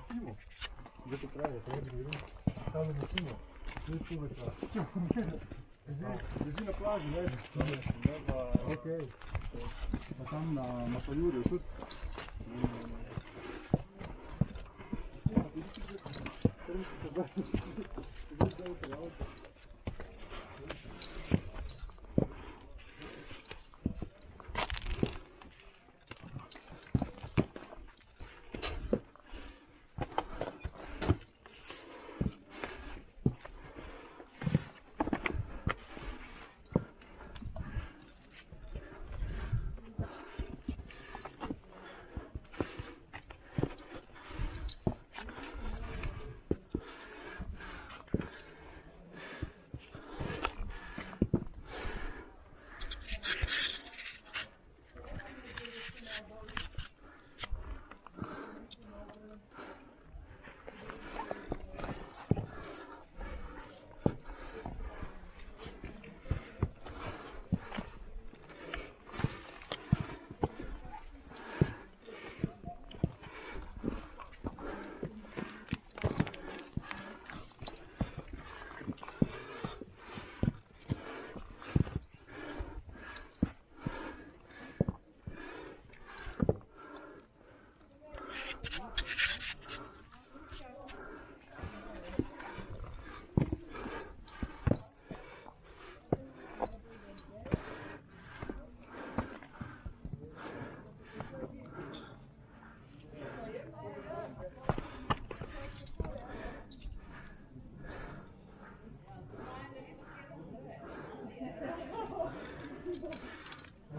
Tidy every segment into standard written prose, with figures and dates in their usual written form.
Pivo. Gdje to traje? Tamo na pivo. Gdje pivo traje? Leži na plaži, leži. Okej. Pa tam na Pajurju tudi.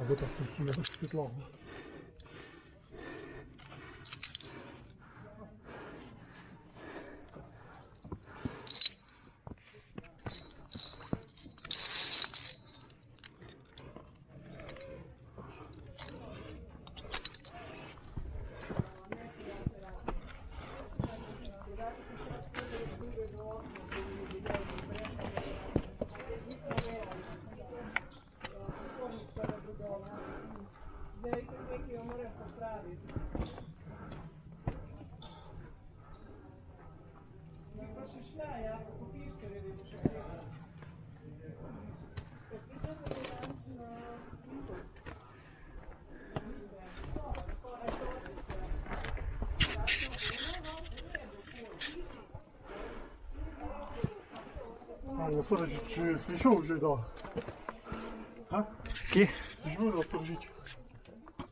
Bo to się nie wyświetlało. Насорожить чи свічу вже дав? Ha? Kje? Свічу насорожить.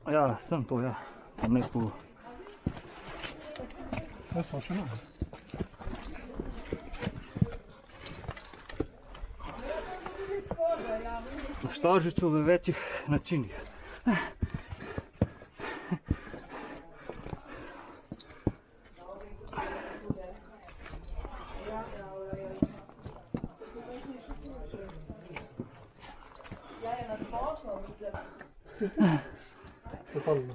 Ja, sem to, ja. Sem neko... Ne svačeno. Na Štažiču v večjih načinih. Totalno.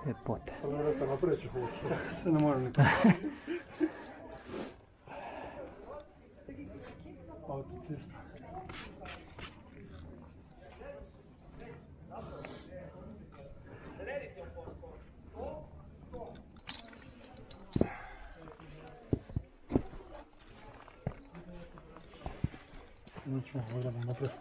Lepote. Reka naprej, če hočeš. Se ne morem nekaj. Avtocesta. Нічого, виглядає на трохи.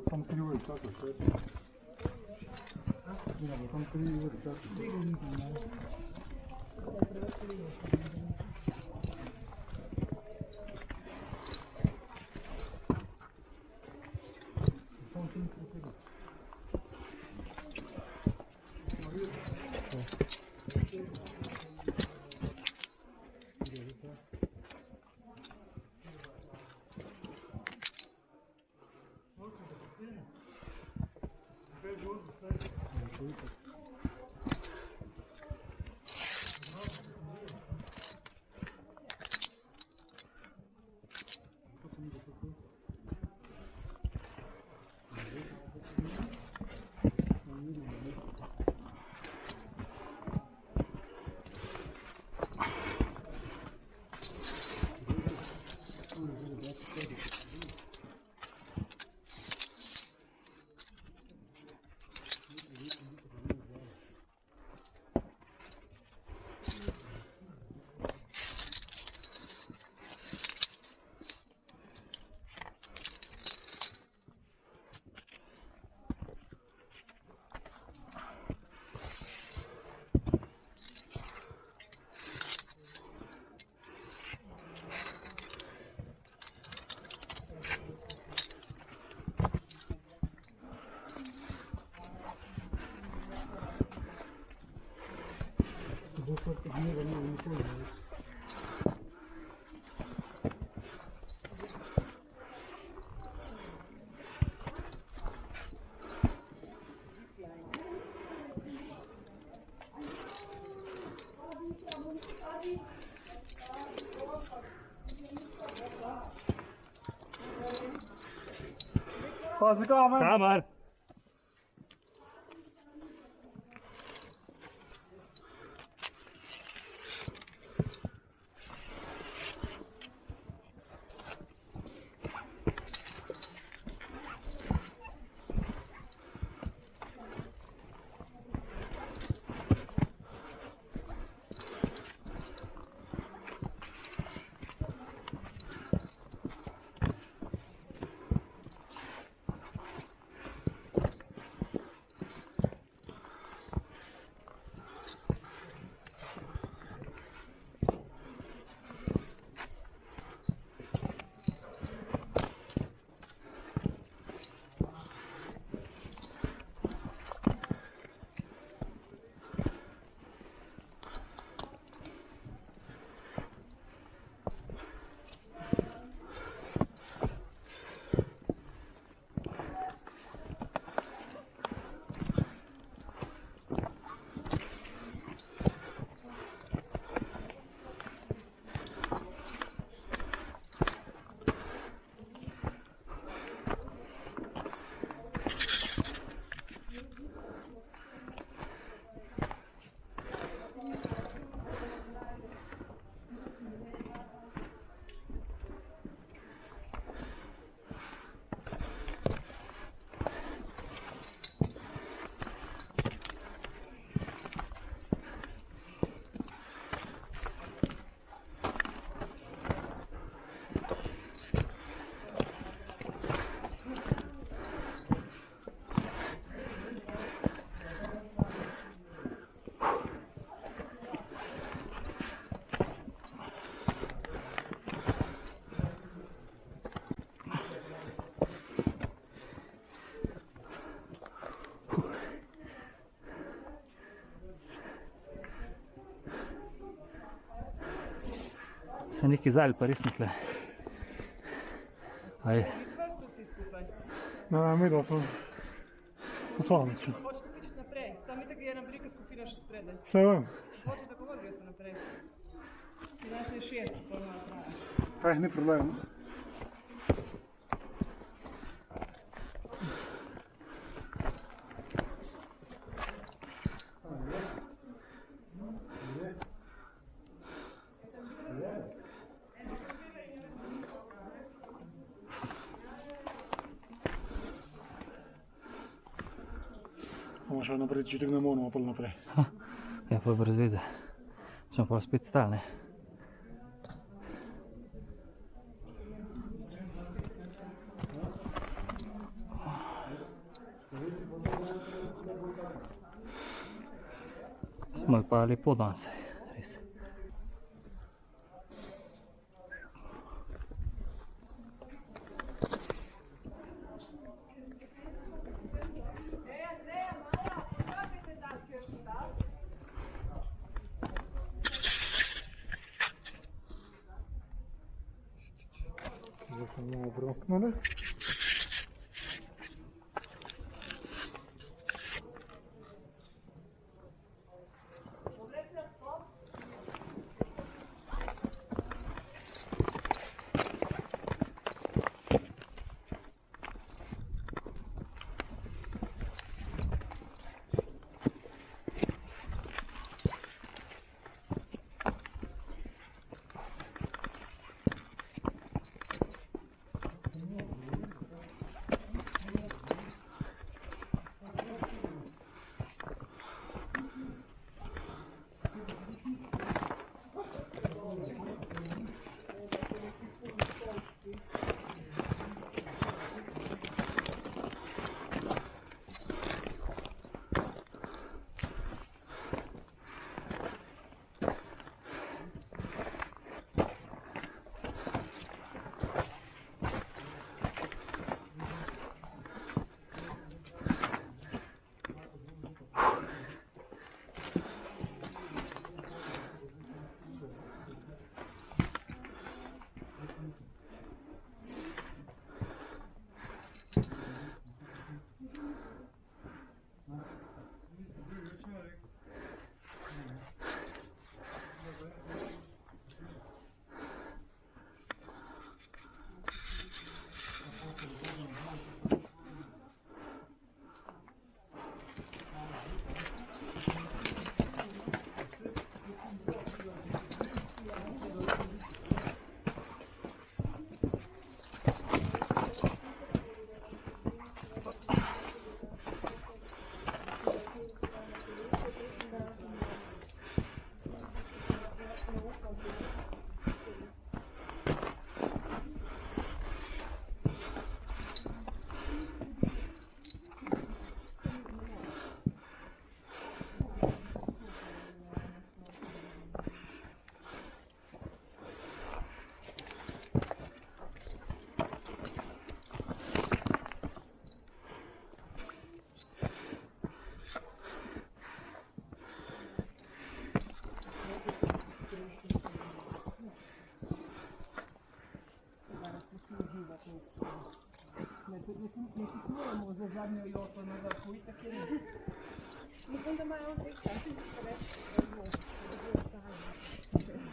Там кривой статус, там кривой статус. Fazla kalma. Tamam. Se neki zalj pa res nikle. Aj, Vrsto vsi skupaj. Ne, midva sem posamičen. Hočete pričati naprej. Sami tako je ena velika skupina še spredaj. Vse vem. Hočete tako god greste naprej. Pri nas je 6, pol malo traja. Ni problem. Bomo šel naprej, če tako ne moramo pol naprej. ja pa brez veze. Smo pa spet stali, ne? Smo pa lepo danes, res. Zdaj sem malo obroknili. Moramo za zadnjo joto na vrhu, itak je ne. Mislim, da imajo v teh časih preveč možnosti, da bi ostali.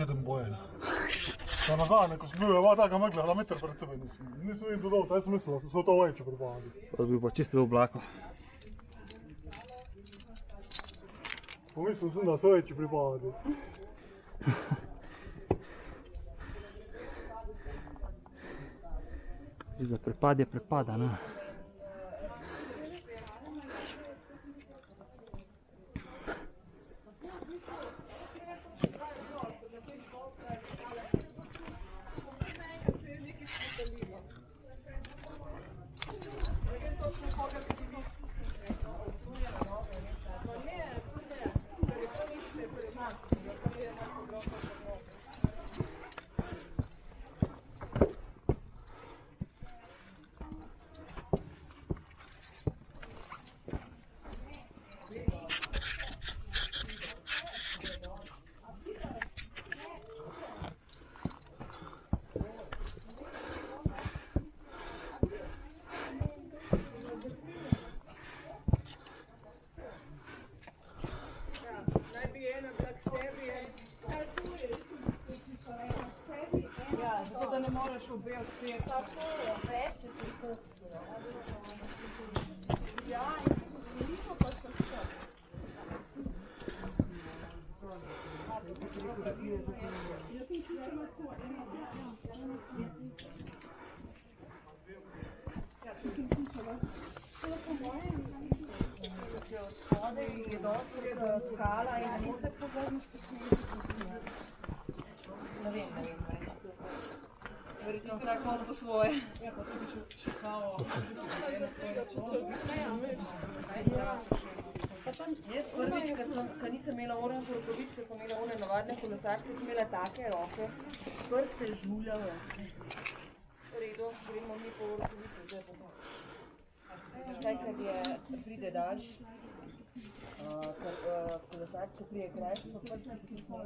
jedan bojen. Ta nazadnje, ko sem bil, je taka megla, na meter pred sebe nisem vidim dodal, taj sem mislil, da se to veče pripravili. To bi bil pa čisto v oblaku. Pomislil sem, da se veče pripravili. Za prepad je prepada, ne? Ja, zato da ne moreš obe odpeti. Tako je, več je tako. Ja, in veliko pa sem šel. Od spodaj je dosti skala in ni se pozornost ne vem. Verjetno vsak malo po svoje. Ja, pa tudi še kao. Če se odvijajo, veš. Jaz prvič, ko nisem imela oranž rokovic, ko sem imela one navadne kolesarke, sem imela take roke, prste žuljave. V redu, gremo mi po rokovice, zdaj pa to. Kaj, kad pride daljš, kolesarke prije krajši, pa prste si smo.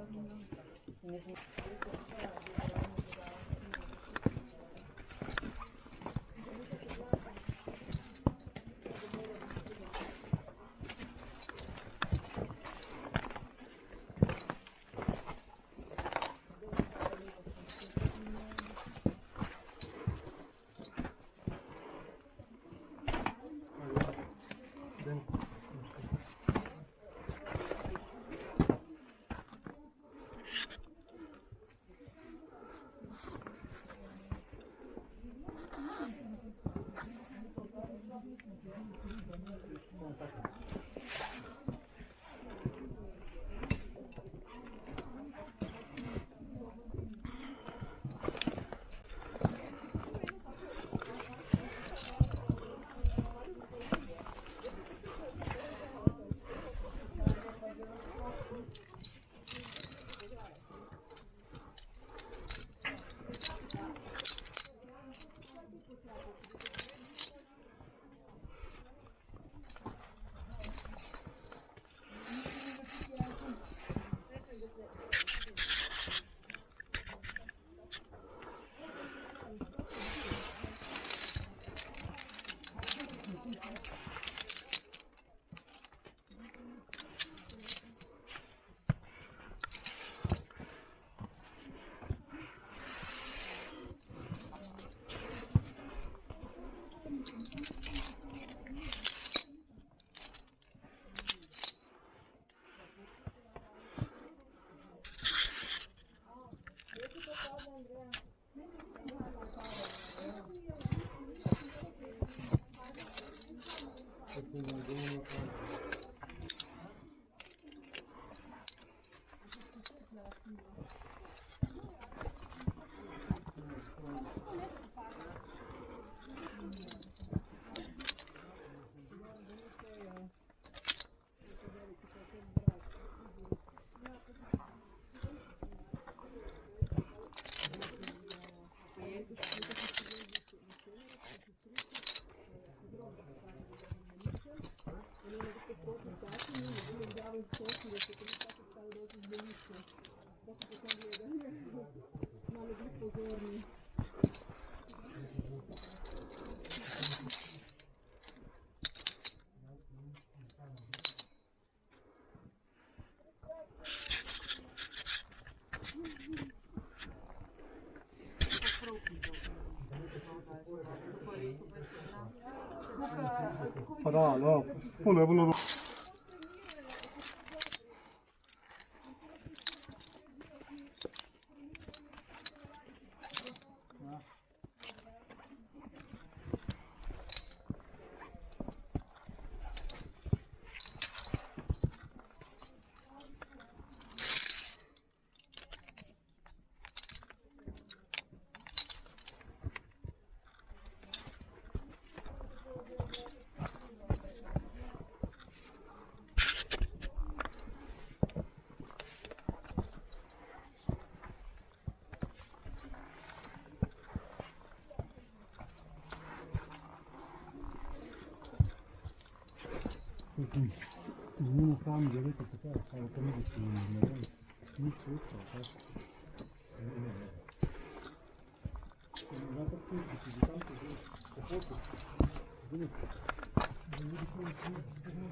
kako Pa da, no, ful je bilo. Zunino sam že rekel, tako, samo to ne bi si ne vem, nič čutno, tako. Zato ti, ki si tam to že pohotil, zunino, da ne bi to ne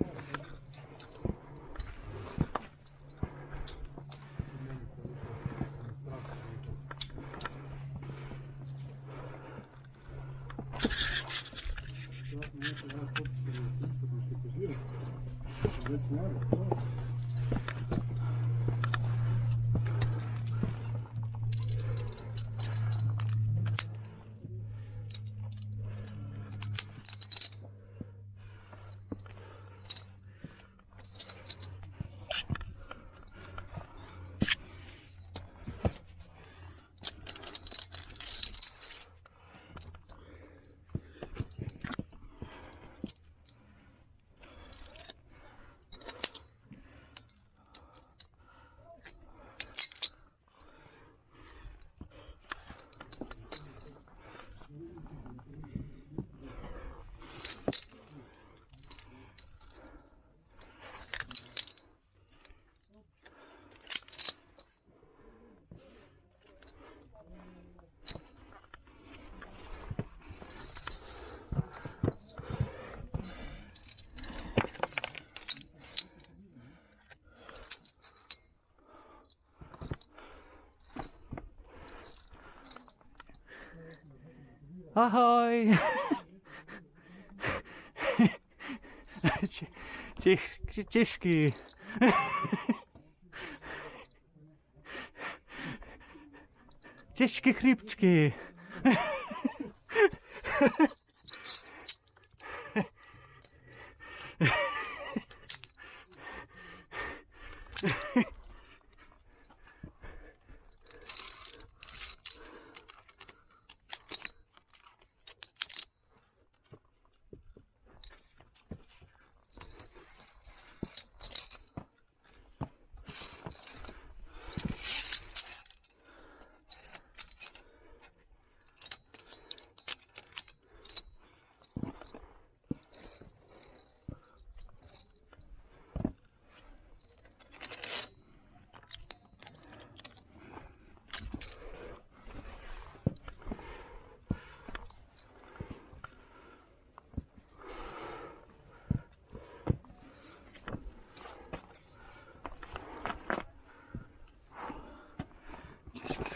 Ahoj! Češki. Češki hribčki.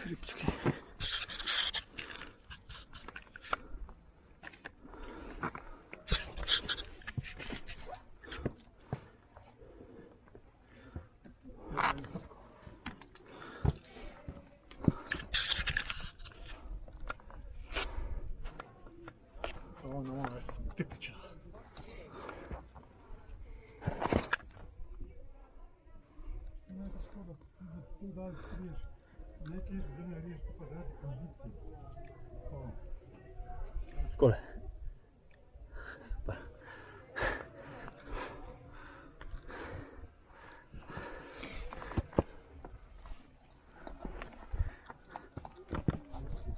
Hribčki. Ono je tipično. Ne, tako da tu dal priješ. Nekaj izbine riješ pokazati kondiciji. Takole. Super.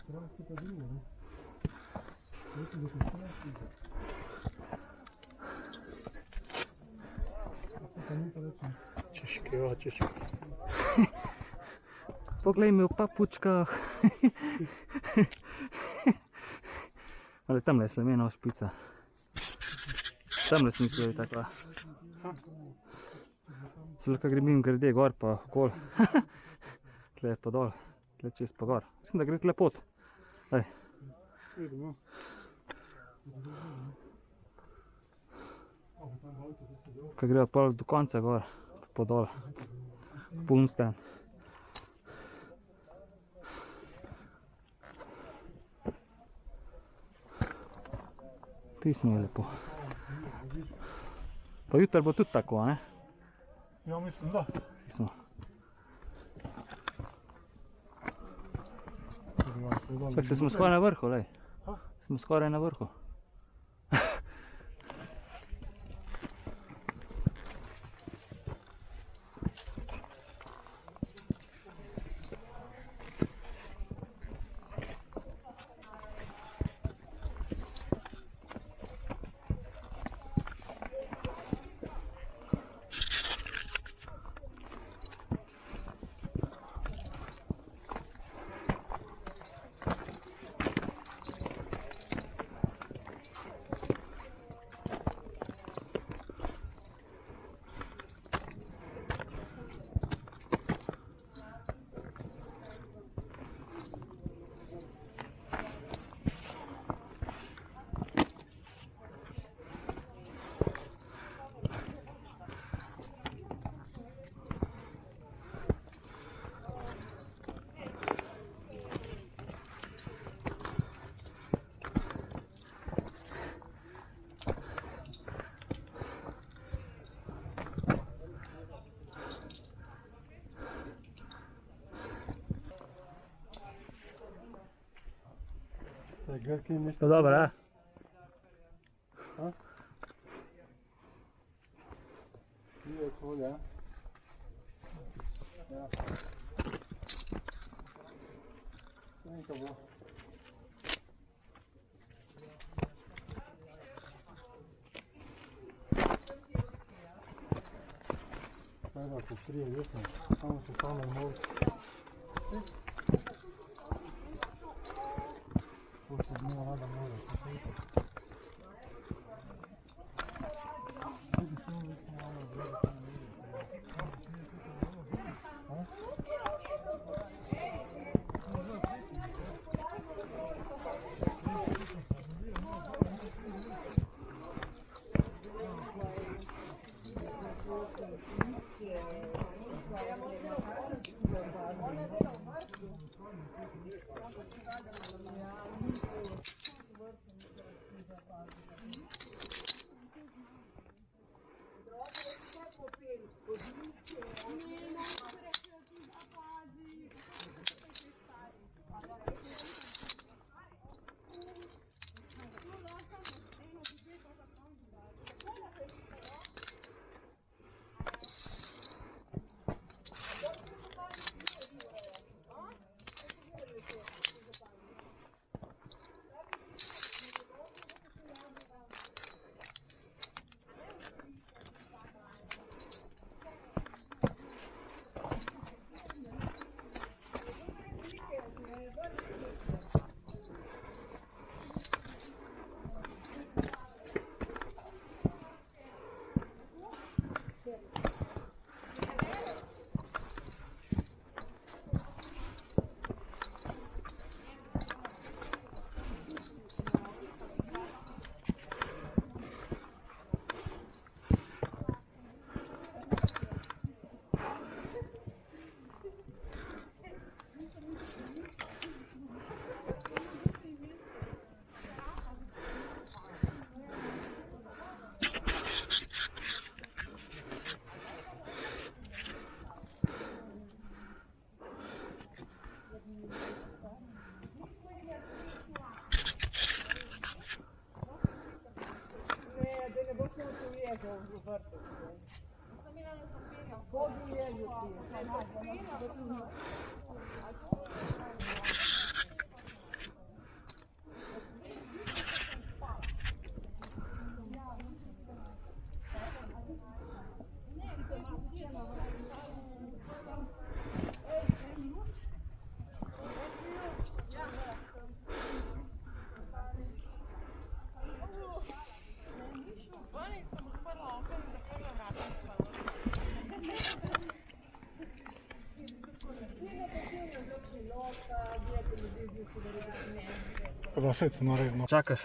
Strasti pa drugo, ne? Nekaj da te strasti. Pa mi pa rečem. Češki, o, češki. Poglej me v papučkah. Ali tamle je slemena špica. Tamle sem mislil, da je takva. Zelo kaj grem grede gor pa okol. Tle je pa dol, tle čez pa gor. Mislim, da gre tle pot. Daj. Vidimo. Kaj grejo pol do konca gor, po dol. Punsten. Pismo je lepo. Pa jutri bo tudi tako, ne? Ja, mislim, da. Pismo. Tako se smo skoraj na vrhu, lej. Smo skoraj na vrhu. To dobro, a? Je to, ja. Ja. Nekaj bo. Treba pokrije vesno, samo še same most. To se dneva rada more. Da se naredimo. Čakaš.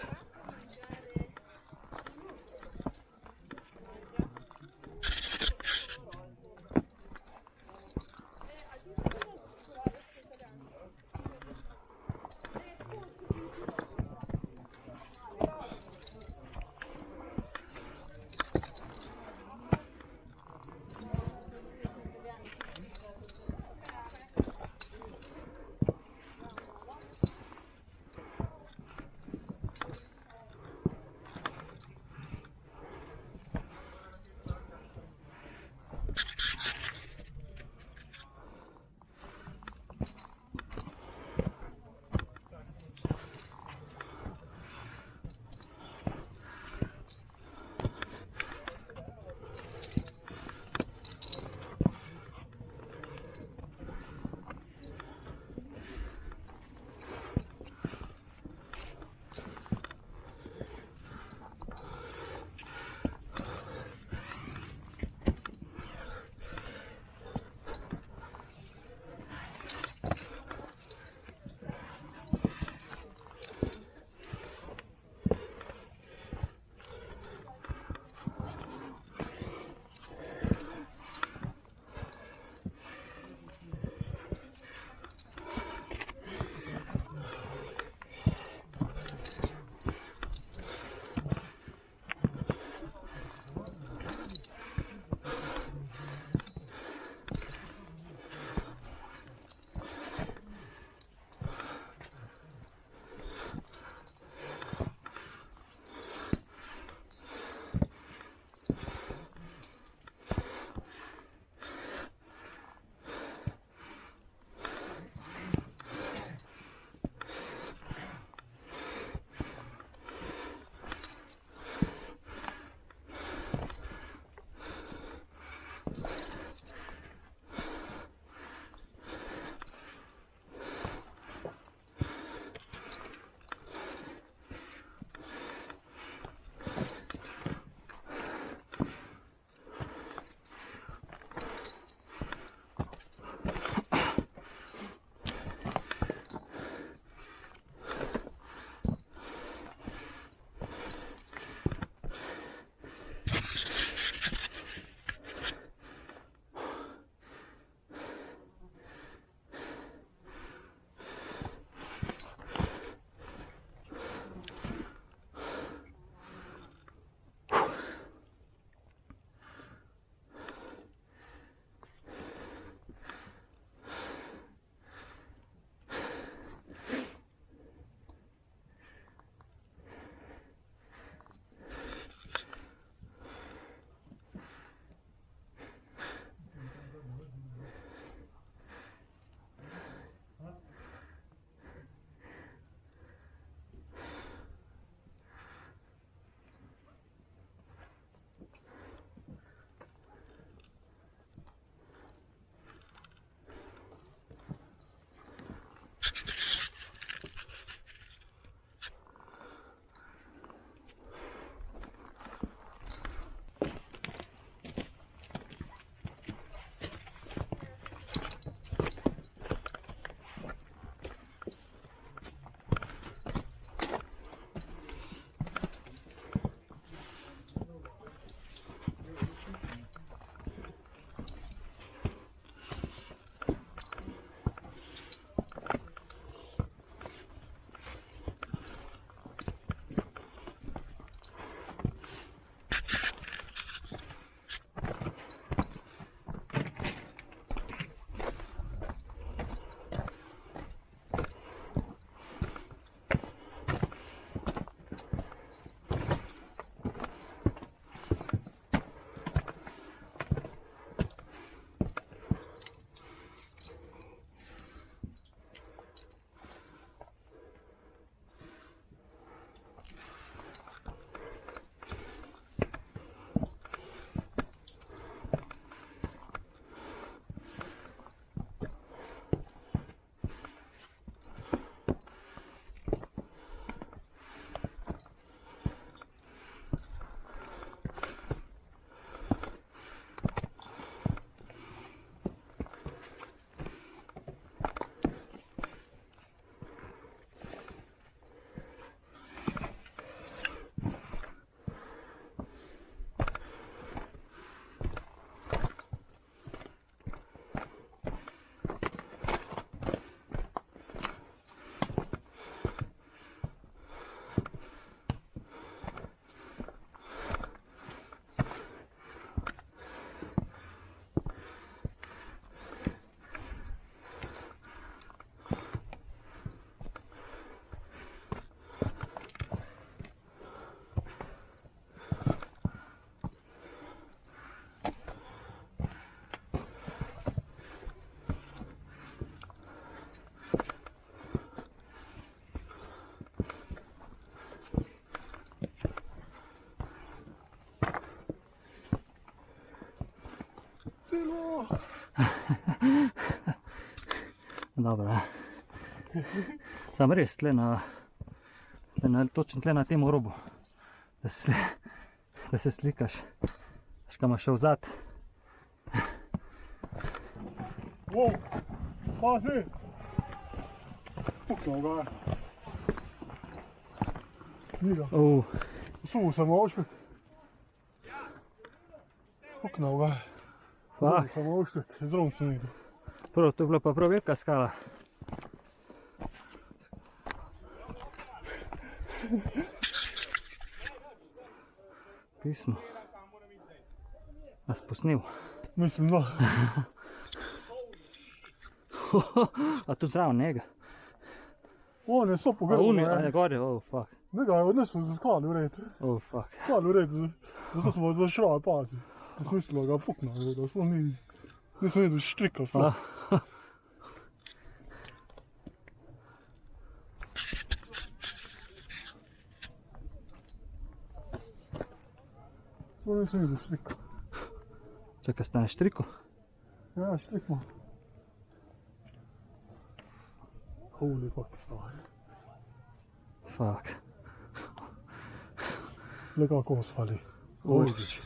celo. Dobro. Sam res, točno tle na tem robu, da se slikaš, kaj imaš še vzad. Wow, pazi. Fuk noga. Ni ga. Suvo samo ošpek. Fuk noga. Fak. Samo ošpek, zelo sem videl. Prvo, to je bila pa prav velika skala. Pismo. A spusnil. Mislim, no. A tu zraven njega. On je sto A pogrbil. uni, a je gore, fuck. Ne ga je odnesel za skali v red. Fuck. Skali v red, zato smo zašrali, pazi. Jaz mislil, da ga fukno, da smo nisem videl štrika sploh. Sploh nisem videl štrika. Čakaj, stane štriku? Ja, štrik ima. Holy fuck, stvar. Fuck. Le kako osvali. Vidiš.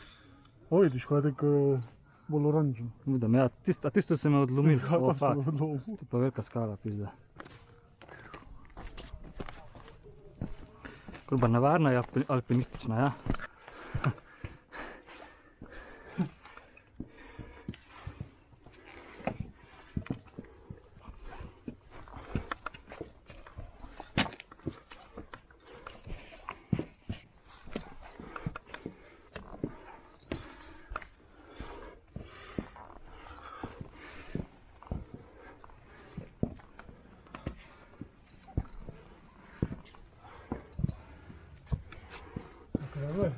Vidiš, ko je tak bolj oranžen. Vidim, ja, a tisto se me odlomil. Ja, pa se Fuck. me odlomil. To je pa velika skala, pizda. Kurba nevarna je alpinistična, ja? Zdaj.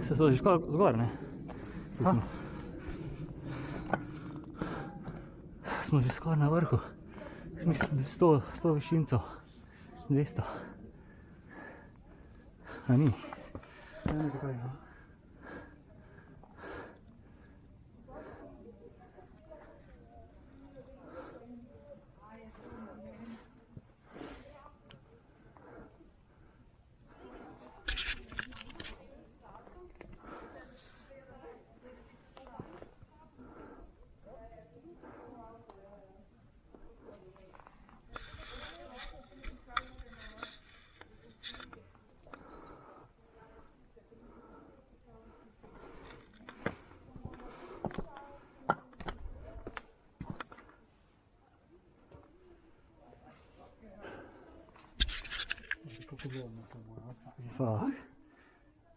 Se složiš zgor, ne? Smo že skoraj na vrhu. Mislim, 100 višincev. 200. A ni? Ne, nekaj kaj, ja. Fuck.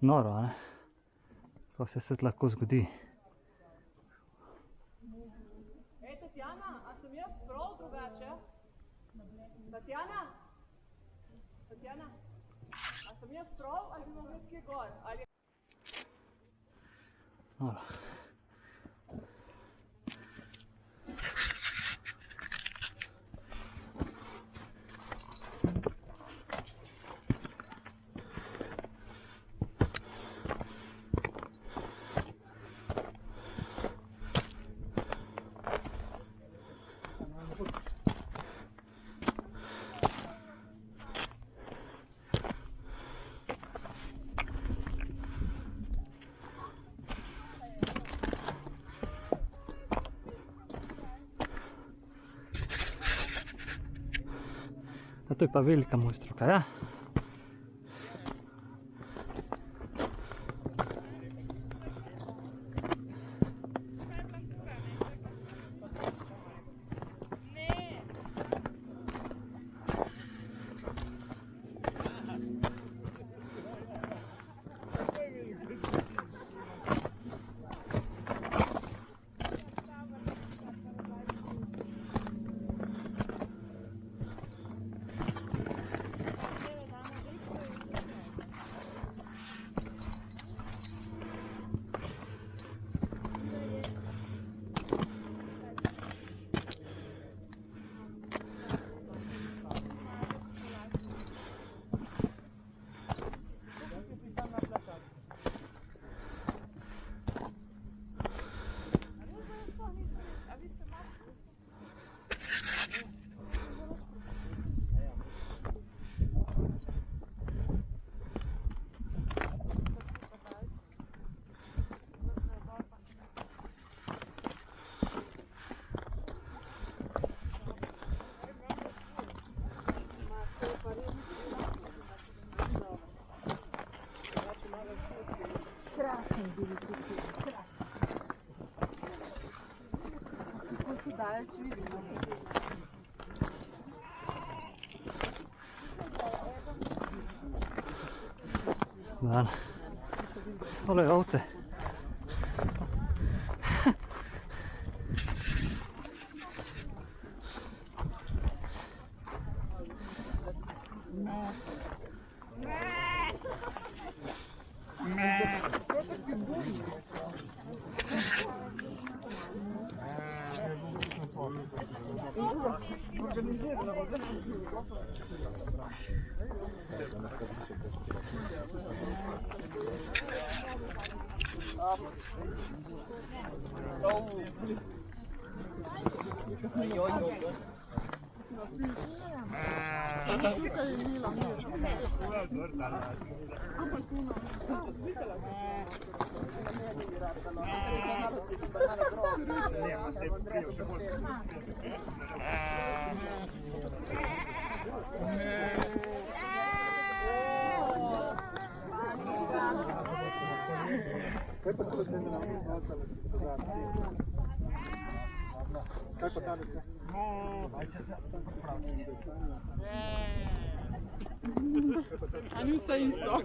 Noro, a ne? Kako se vse lahko zgodi. Ej, Tatjana, a sem jaz prav drugače? Tatjana? Tatjana? A sem jaz prav ali bi imel nekaj gor? Ali... Noro. A to je pa velika mojstrovka, ja? Kako se daleč vidi? Dan. Tole je ovce. Kako danes? A ni vse isto.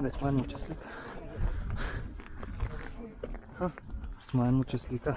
Daj, manj muče slika. Manj muče slika.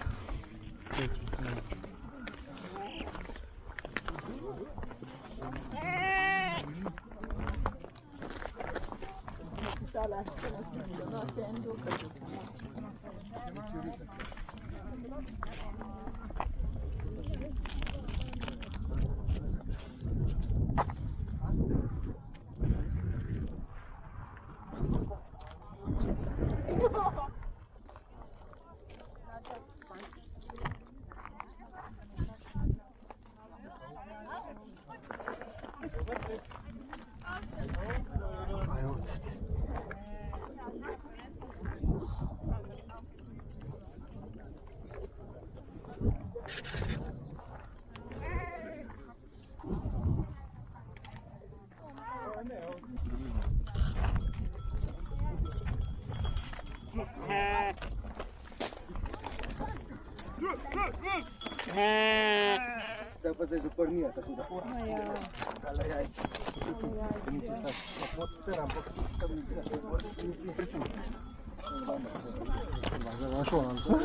Zdaj pa zdaj zaprnija, tako da. Ale jaj. Nisi sad. Odpiram, tam ni predvsem. Zašao nam to.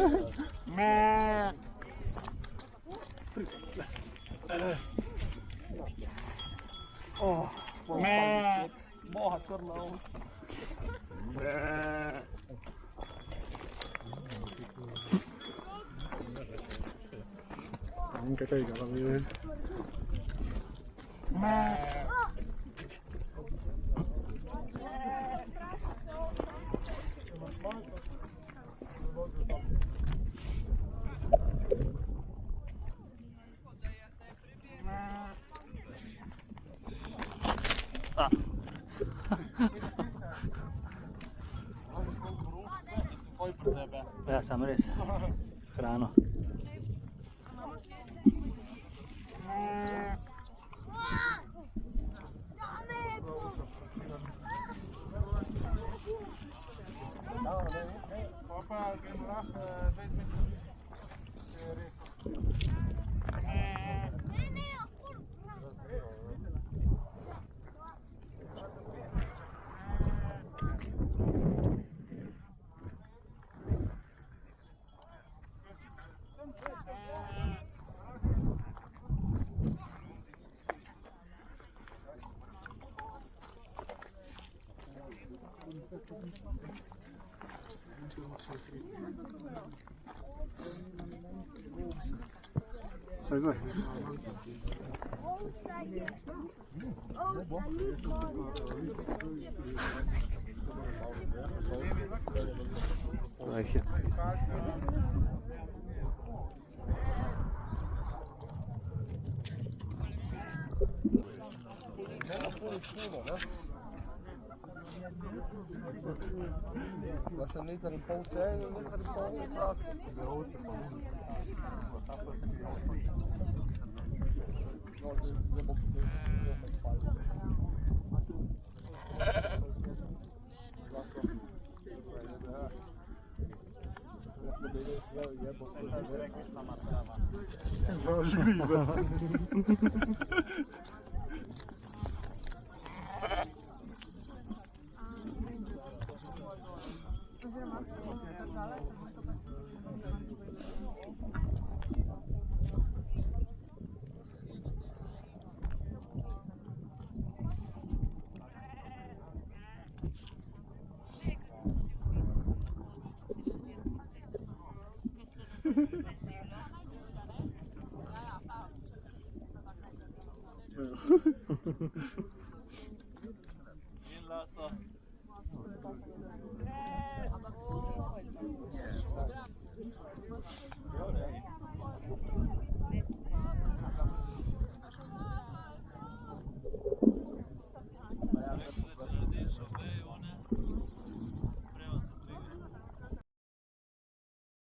Boha crna ovo. Anche te la vedi. Ja, sam res. Hrano. Sai, sai. Reiche. je puno, ne? Da se metar in pol čaj, metar in pol časa. No, zdaj bom med palce. Ja, ja,